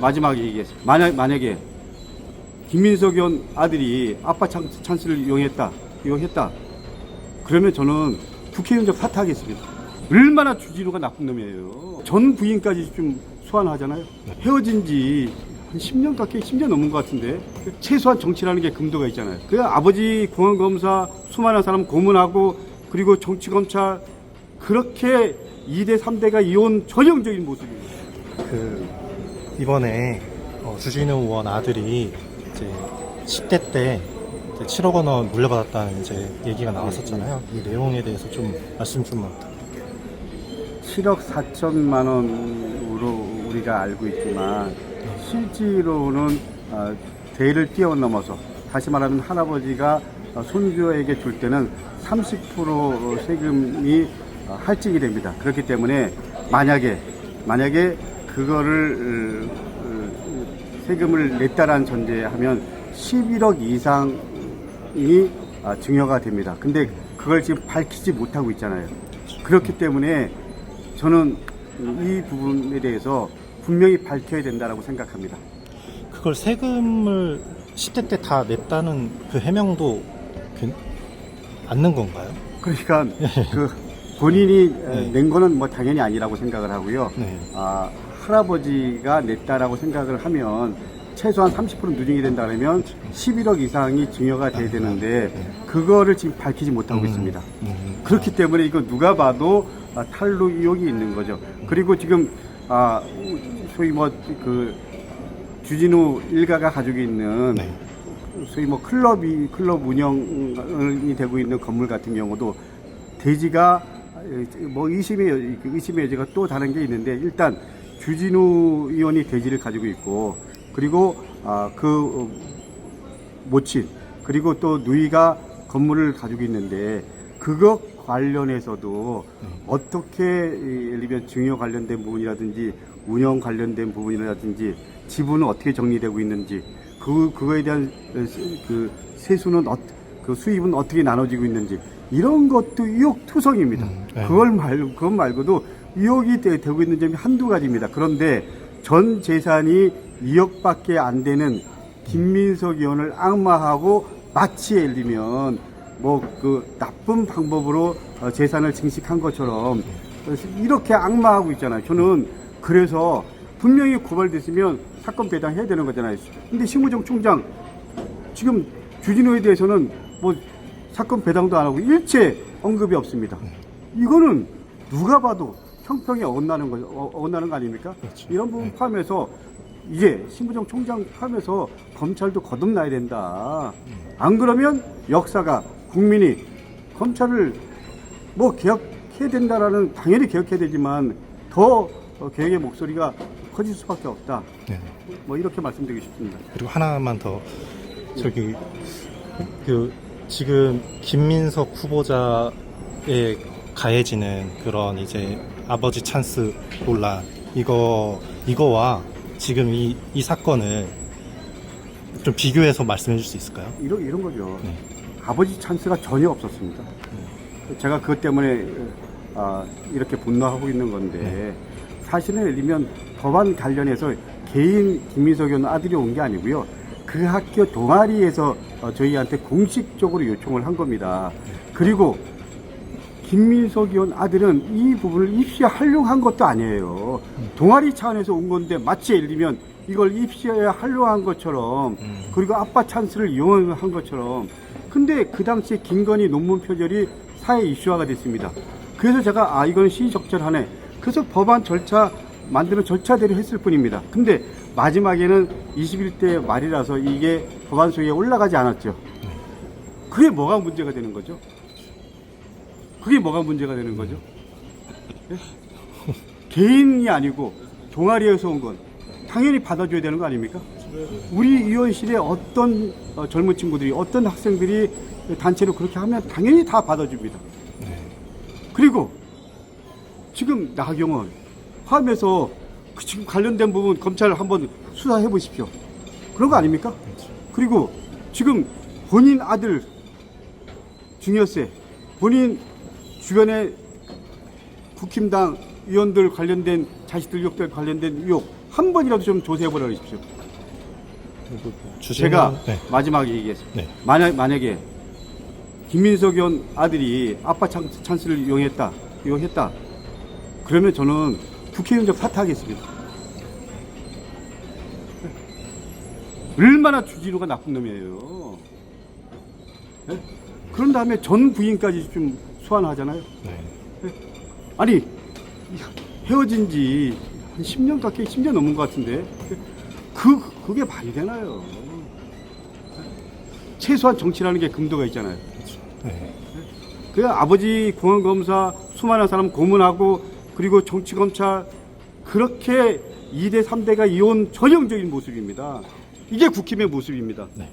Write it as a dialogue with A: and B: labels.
A: 마지막에 얘기했습니다. 만약에 김민석 의원 아들이 아빠 찬스를 이용했다. 그러면 저는 국회의원직 사퇴하겠습니다. 얼마나 주진우가 나쁜 놈이에요. 전 부인까지 좀 소환하잖아요. 헤어진 지 한 10년 가까이 10년 넘은 것 같은데 최소한 정치라는 게 금도가 있잖아요. 그 아버지 공안검사 수많은 사람 고문하고 그리고 정치검찰 그렇게 2대 3대가 이혼 전형적인 모습이에요.
B: 이번에 주진우 의원 아들이 이제 10대 때 이제 7억 원 물려받았다는 이제 얘기가 나왔었잖아요. 이 내용에 대해서 좀 말씀 좀 부탁드릴게요.
A: 7억 4천만 원으로 우리가 알고 있지만 실제로는 대를 뛰어넘어서 다시 말하면 할아버지가 손주에게 줄 때는 30% 세금이 할증이 됩니다. 그렇기 때문에 만약에 그거를 세금을 냈다라는 전제하면 11억 이상이 증여가 됩니다. 근데 그걸 지금 밝히지 못하고 있잖아요. 그렇기 때문에 저는 이 부분에 대해서 분명히 밝혀야 된다고 생각합니다.
B: 그걸 세금을 10대 때 다 냈다는 그 해명도 맞는 건가요?
A: 그러니까 그 본인이 낸 거는 뭐 당연히 아니라고 생각을 하고요.
B: 네.
A: 할아버지가 냈다라고 생각을 하면 최소한 30% 누징이 된다 그러면 11억 이상이 증여가 돼야 되는데 그거를 지금 밝히지 못하고 있습니다. 그렇기 때문에 이거 누가 봐도 탈루 의혹이 있는 거죠. 그리고 지금 소위 뭐 그 주진우 일가가 가지고 있는 소위 뭐 클럽 운영이 되고 있는 건물 같은 경우도 대지가 뭐 의심의 여지가 또 다른 게 있는데 일단 주진우 의원이 대지를 가지고 있고 그리고 그 모친 그리고 또 누이가 건물을 가지고 있는데 그것 관련해서도 어떻게 예를 들면 증여 관련된 부분이라든지 운영 관련된 부분이라든지 지분은 어떻게 정리되고 있는지 그거에 대한 그 세수는 그 수입은 어떻게 나눠지고 있는지 이런 것도 의혹투성입니다. 그것 말고도 의혹이 되고 있는 점이 한두 가지입니다. 그런데 전 재산이 2억밖에 안 되는 김민석 의원을 악마하고 마치 예를 들면 뭐 그 나쁜 방법으로 재산을 증식한 것처럼 이렇게 악마하고 있잖아요. 저는 그래서 분명히 고발됐으면 사건 배당해야 되는 거잖아요. 근데 심우정 총장 지금 주진우에 대해서는 뭐 사건 배당도 안 하고 일체 언급이 없습니다. 이거는 누가 봐도 형평에 어긋나는 거 아닙니까?
B: 그렇죠.
A: 이런 부분 포함해서 이제 심우정 총장 포함해서 검찰도 거듭나야 된다. 안 그러면 역사가 국민이 검찰을 뭐 개혁해야 된다라는 당연히 개혁해야 되지만 더 개혁의 목소리가 커질 수밖에 없다. 뭐 이렇게 말씀드리고 싶습니다.
B: 그리고 하나만 더 지금 김민석 후보자에 가해지는 그런 이제 아버지 찬스 논란 이거와 지금 이 사건을 좀 비교해서 말씀해 줄 수 있을까요?
A: 이런 거죠. 아버지 찬스가 전혀 없었습니다. 제가 그것 때문에 이렇게 분노하고 있는 건데 사실은 예를 들면 법안 관련해서 개인 김민석 의원 아들이 온 게 아니고요. 그 학교 동아리에서 저희한테 공식적으로 요청을 한 겁니다. 그리고 김민석 의원 아들은 이 부분을 입시하려고 한 것도 아니에요. 동아리 차원에서 온 건데 마치 예를 들면 이걸 입시하려고 한 것처럼 그리고 아빠 찬스를 이용한 것처럼 근데 그 당시에 김건희 논문 표절이 사회 이슈화가 됐습니다. 그래서 제가 이건 시의적절하네. 그래서 법안 절차 만드는 절차대로 했을 뿐입니다. 근데 마지막에는 21대 말이라서 이게 법안 소위에 올라가지 않았죠. 그게 뭐가 문제가 되는 거죠? 예? 개인이 아니고 동아리에서 온 건 당연히 받아줘야 되는 거 아닙니까? 우리 의원실에 어떤 젊은 친구들이 어떤 학생들이 단체로 그렇게 하면 당연히 다 받아줍니다. 그리고 지금 나경원 포함해서 지금 관련된 부분 검찰 한번 수사해 보십시오. 그런 거 아닙니까? 그리고 지금 본인 아들 중요세, 본인 주변에 국힘당 의원들 관련된 자식들 의혹들 관련된 의혹 한 번이라도 좀 조사해보라 그러십시오.
B: 그리고
A: 제가
B: 네.
A: 마지막에 얘기했습니다.
B: 네.
A: 만약에 김민석 의원 아들이 아빠 찬스를 이용했다. 그러면 저는 국회의원직 사퇴하겠습니다. 얼마나 주진우가 나쁜 놈이에요. 네? 그런 다음에 전 부인까지 좀 소환하잖아요.
B: 네.
A: 아니 헤어진 지 한 10년 가까이 10년 넘은 것 같은데 그게 말이 되나요? 최소한 정치라는 게 금도가 있잖아요.
B: 네.
A: 그 아버지 공안검사 수많은 사람 고문하고 그리고 정치검찰 그렇게 2대 3대가 이혼 전형적인 모습입니다. 이게 국힘의 모습입니다.
B: 네.